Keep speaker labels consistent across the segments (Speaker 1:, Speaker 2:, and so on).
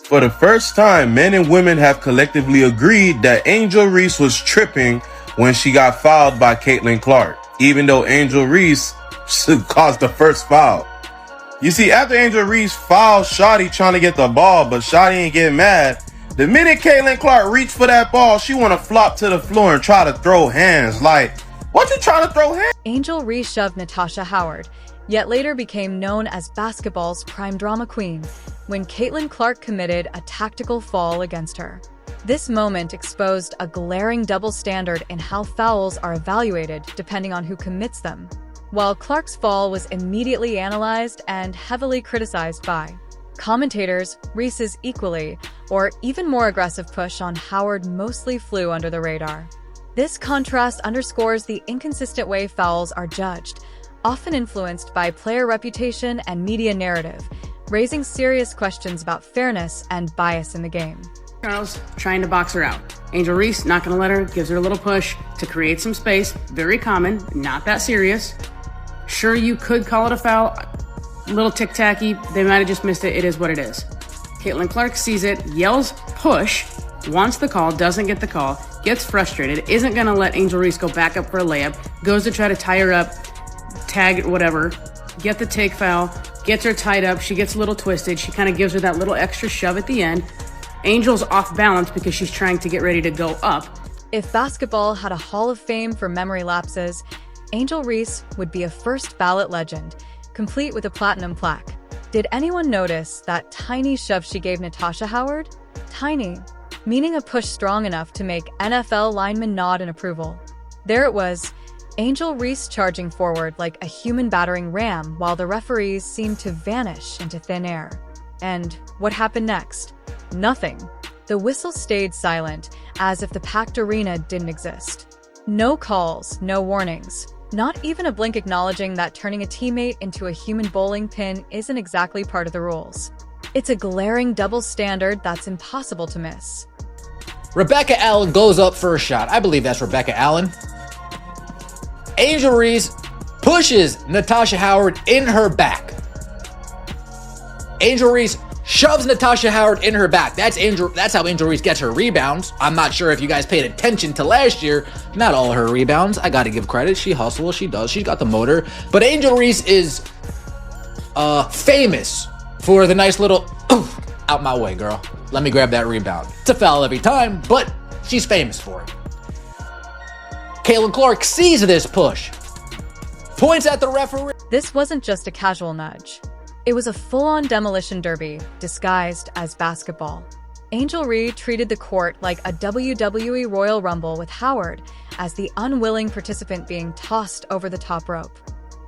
Speaker 1: For the first time, men and women have collectively agreed that Angel Reese was tripping when she got fouled by Caitlin Clark, even though Angel Reese caused the first foul. You see, after Angel Reese fouled Shotty trying to get the ball, but Shotty ain't getting mad, the minute Caitlin Clark reached for that ball, she want to flop to the floor and try to throw hands. Like, what you trying to throw hands?
Speaker 2: Angel Reese shoved Natasha Howard, yet later became known as basketball's prime drama queen, when Caitlin Clark committed a tactical fall against her. This moment exposed a glaring double standard in how fouls are evaluated depending on who commits them. While Clark's fall was immediately analyzed and heavily criticized by commentators, Reese's equally, or even more aggressive push on Howard mostly flew under the radar. This contrast underscores the inconsistent way fouls are judged, often influenced by player reputation and media narrative, raising serious questions about fairness and bias in the game.
Speaker 3: Charles trying to box her out. Angel Reese not going to let her, gives her a little push to create some space. Very common, not that serious. Sure, you could call it a foul. A little tic-tacky. They might have just missed it. It is what it is. Caitlin Clark sees it, yells push, wants the call, doesn't get the call, gets frustrated, isn't going to let Angel Reese go back up for a layup, goes to try to tie her up, tag, whatever, get the take foul, gets her tied up. She gets a little twisted. She kind of gives her that little extra shove at the end. Angel's off balance because she's trying to get ready to go up.
Speaker 2: If basketball had a Hall of Fame for memory lapses, Angel Reese would be a first ballot legend, complete with a platinum plaque. Did anyone notice that tiny shove she gave Natasha Howard? Tiny, meaning a push strong enough to make NFL linemen nod in approval. There it was, Angel Reese charging forward like a human battering ram while the referees seemed to vanish into thin air. And what happened next? Nothing. The whistle stayed silent, as if the packed arena didn't exist. No calls, no warnings. Not even a blink acknowledging that turning a teammate into a human bowling pin isn't exactly part of the rules. It's a glaring double standard that's impossible to miss.
Speaker 4: Rebecca Allen goes up for a shot. I believe that's Rebecca Allen. Angel Reese pushes Natasha Howard in her back. Angel Reese shoves Natasha Howard in her back. That's how Angel Reese gets her rebounds. I'm not sure if you guys paid attention to last year. Not all her rebounds. I gotta give credit. She hustles. She does. She's got the motor. But Angel Reese is famous for the nice little out my way, girl. Let me grab that rebound. It's a foul every time, but she's famous for it. Caitlin Clark sees this push, points at the referee.
Speaker 2: This wasn't just a casual nudge. It was a full-on demolition derby, disguised as basketball. Angel Reese treated the court like a WWE Royal Rumble with Howard as the unwilling participant being tossed over the top rope.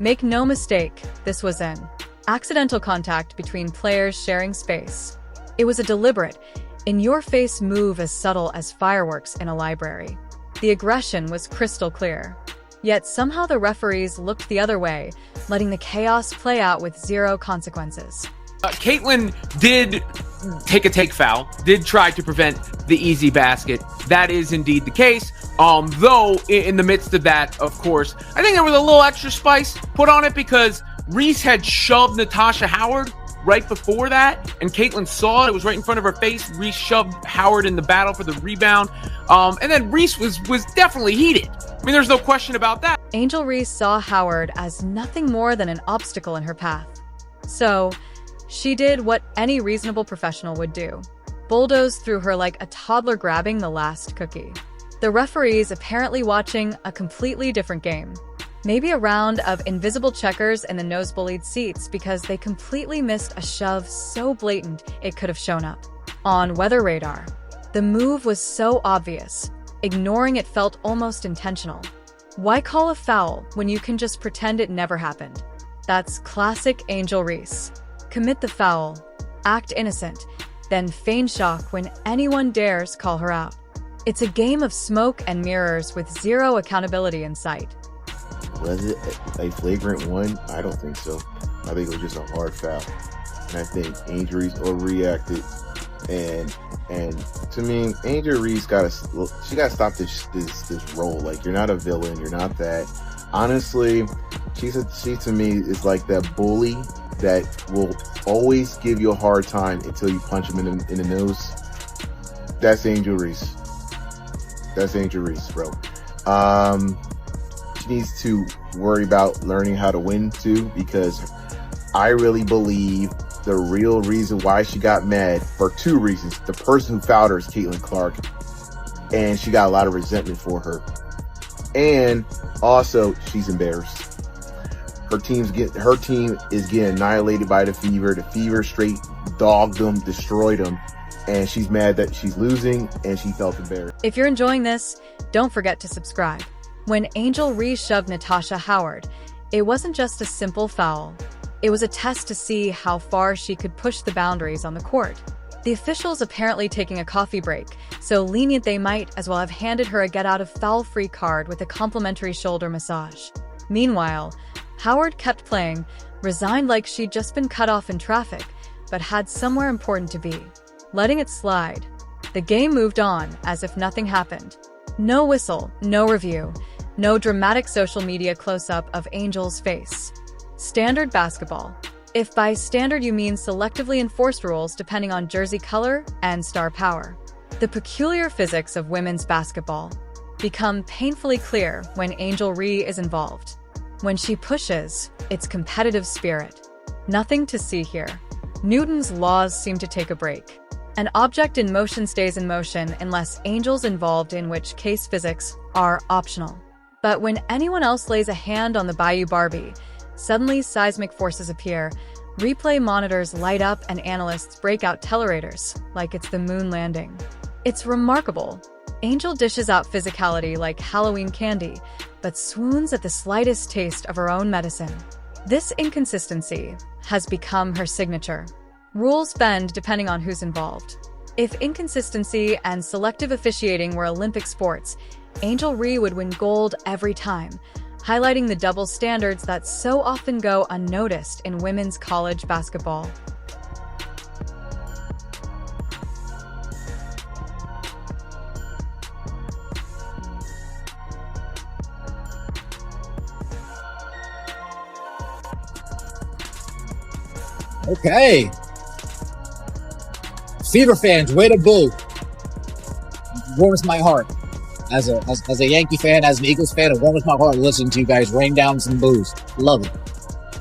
Speaker 2: Make no mistake, this was an accidental contact between players sharing space. It was a deliberate, in-your-face move as subtle as fireworks in a library. The aggression was crystal clear. Yet somehow the referees looked the other way, letting the chaos play out with zero consequences.
Speaker 5: Caitlin did take a take foul, did try to prevent the easy basket. That is indeed the case. Though in the midst of that, of course, I think there was a little extra spice put on it because Reese had shoved Natasha Howard right before that, and Caitlin saw it. It was right in front of her face. Reese shoved Howard in the battle for the rebound. And then Reese was definitely heated. I mean, there's no question about that.
Speaker 2: Angel Reese saw Howard as nothing more than an obstacle in her path. So, she did what any reasonable professional would do. Bulldoze through her like a toddler grabbing the last cookie. The referees apparently watching a completely different game. Maybe a round of invisible checkers in the nosebleed seats because they completely missed a shove so blatant it could have shown up on weather radar. The move was so obvious. Ignoring it felt almost intentional. Why call a foul when you can just pretend it never happened? That's classic Angel Reese. Commit the foul, act innocent, then feign shock when anyone dares call her out. It's a game of smoke and mirrors with zero accountability in sight.
Speaker 6: Was it a flagrant one? I don't think so. I think it was just a hard foul. And I think Angel Reese overreacted. And to me, Angel Reese gotta stop this role. Like, you're not a villain. You're not that. Honestly, she to me is like that bully that will always give you a hard time until you punch him in the nose. That's Angel Reese. That's Angel Reese, bro. She needs to worry about learning how to win too, because I really believe the real reason why she got mad, for two reasons. The person who fouled her is Caitlin Clark, and she got a lot of resentment for her. And also, she's embarrassed. Her team is getting annihilated by the Fever. The Fever straight dogged them, destroyed them, and she's mad that she's losing, and she felt embarrassed.
Speaker 2: If you're enjoying this, don't forget to subscribe. When Angel Reese shoved Natasha Howard, it wasn't just a simple foul. It was a test to see how far she could push the boundaries on the court. The officials apparently taking a coffee break, so lenient they might as well have handed her a get-out-of-foul-free card with a complimentary shoulder massage. Meanwhile, Howard kept playing, resigned like she'd just been cut off in traffic, but had somewhere important to be. Letting it slide. The game moved on as if nothing happened. No whistle, no review, no dramatic social media close-up of Angel's face. Standard basketball. If by standard you mean selectively enforced rules depending on jersey color and star power. The peculiar physics of women's basketball become painfully clear when Angel Reese is involved. When she pushes, it's competitive spirit. Nothing to see here. Newton's laws seem to take a break. An object in motion stays in motion unless Angel's involved, in which case physics are optional. But when anyone else lays a hand on the Bayou Barbie, suddenly seismic forces appear, replay monitors light up, and analysts break out telerators like it's the moon landing. It's remarkable. Angel dishes out physicality like Halloween candy, but swoons at the slightest taste of her own medicine. This inconsistency has become her signature. Rules bend depending on who's involved. If inconsistency and selective officiating were Olympic sports, Angel Reese would win gold every time, highlighting the double standards that so often go unnoticed in women's college basketball.
Speaker 4: Okay. Fever fans, way to boo. Warms my heart. As a Yankee fan, as an Eagles fan, it warms my heart listening to you guys rain down some boos. Love it.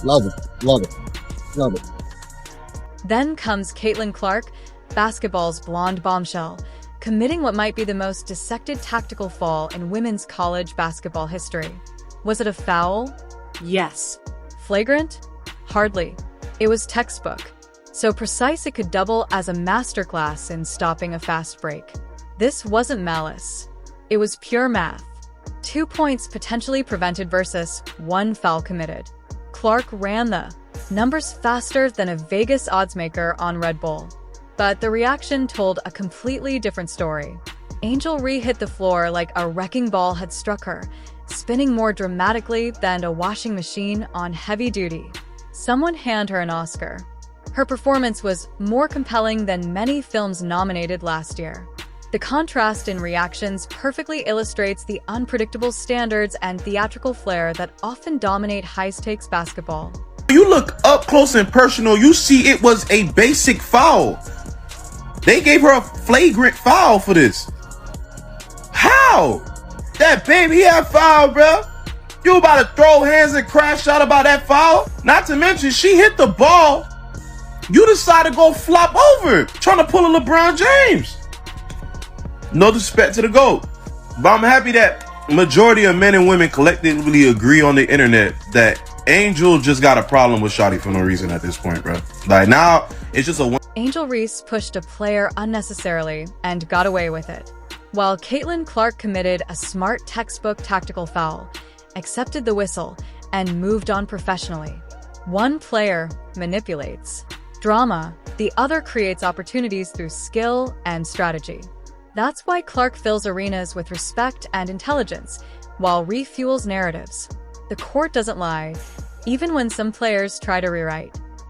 Speaker 4: Love it. Love it. Love it.
Speaker 2: Then comes Caitlin Clark, basketball's blonde bombshell, committing what might be the most dissected tactical fall in women's college basketball history. Was it a foul? Yes. Flagrant? Hardly. It was textbook. So precise it could double as a masterclass in stopping a fast break. This wasn't malice. It was pure math. 2 points potentially prevented versus 1 foul committed. Clark ran the numbers faster than a Vegas oddsmaker on Red Bull. But the reaction told a completely different story. Angel Reese hit the floor like a wrecking ball had struck her, spinning more dramatically than a washing machine on heavy duty. Someone hand her an Oscar. Her performance was more compelling than many films nominated last year. The contrast in reactions perfectly illustrates the unpredictable standards and theatrical flair that often dominate high-stakes basketball.
Speaker 1: You look up close and personal, you see it was a basic foul. They gave her a flagrant foul for this. How? That baby had foul, bro. You about to throw hands and crash out about that foul? Not to mention, she hit the ball. You decided to go flop over it, trying to pull a LeBron James. No disrespect to the GOAT, but I'm happy that majority of men and women collectively agree on the internet that Angel just got a problem with Shawty for no reason at this point, bro. Like, now, it's just a one.
Speaker 2: Angel Reese pushed a player unnecessarily and got away with it, while Caitlin Clark committed a smart textbook tactical foul, accepted the whistle, and moved on professionally. One player manipulates drama, the other creates opportunities through skill and strategy. That's why Clark fills arenas with respect and intelligence, while Reese fuels narratives. The court doesn't lie, even when some players try to rewrite.